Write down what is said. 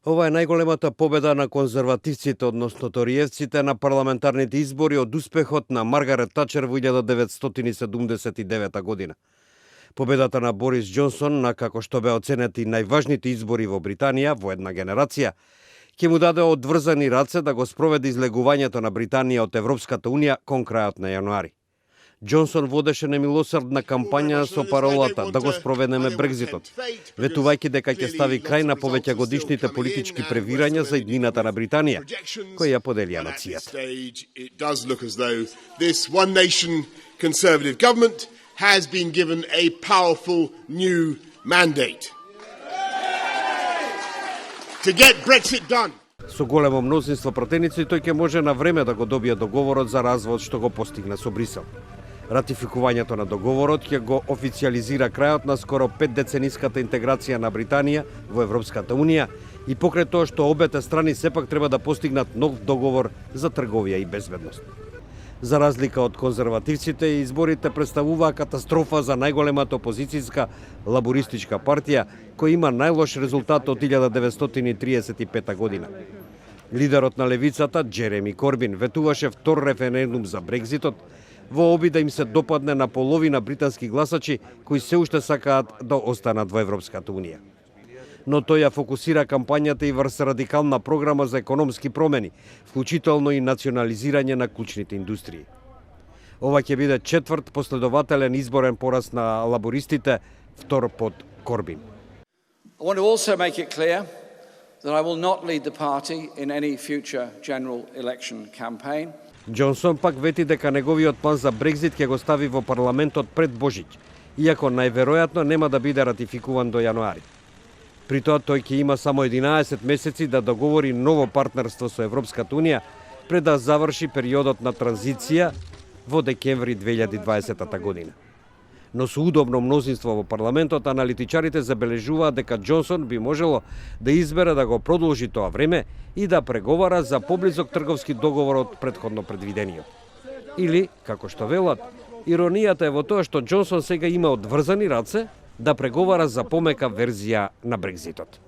Ова е најголемата победа на конзервативците, односно ториевците, на парламентарните избори од успехот на Маргарет Тачер во 1979 година. Победата на Борис Џонсон, на како што беа оценети најважните избори во Британија во една генерација, ќе му даде одврзани раце да го спроведе излегувањето на Британија од Европската Унија кон крајот на јануари. Џонсон водеше немилосрдна кампања со паролата да го спроведеме Брекзитот, ветувајќи дека ќе стави крај на повеќегодишните политички превирања за иднината на Британија, кои ја поделија нацијата. Has been given a powerful new mandate to get Brexit done. Со големо мнозинство пратеници тој ќе може на време да го добие договорот за развод што го постигна со Брисел. Ратификувањето на договорот ќе го официализира крајот на скоро 5-децениската интеграција на Британија во Европската Унија и покрај тоа што обете страни сепак треба да постигнат нов договор за трговија и безбедност. За разлика од конзервативците, изборите представуваа катастрофа за најголемата опозицијска лабористичка партија, која има најлош резултат од 1935 година. Лидерот на левицата, Джереми Корбин, ветуваше втор референдум за Брекзитот, во обид да им се допадне на половина британски гласачи кои се уште сакаат да останат во Европската Унија. Но тој ја фокусира кампањата и врз радикална програма за економски промени, вклучително и национализирање на клучните индустрии. Ова ќе биде четврт последователен изборен пораз на лабористите, втор под Корбин. I want to also make it clear that I will not lead the party in any future general election campaign. Џонсон пак вети дека неговиот план за Брекзит ќе го стави во парламентот пред Божиќ, иако најверојатно нема да биде ратификуван до јануари. При тоа тој ќе има само 11 месеци да договори ново партнерство со Европската Унија пред да заврши периодот на транзиција во декември 2020 година. Но со удобно мнозинство во парламентот, аналитичарите забележуваат дека Џонсон би можело да избере да го продолжи тоа време и да преговара за поблизок трговски договор од претходно предвидениот. Или, како што велат, иронијата е во тоа што Џонсон сега има одврзани раце да преговара за помека верзија на Брекзитот.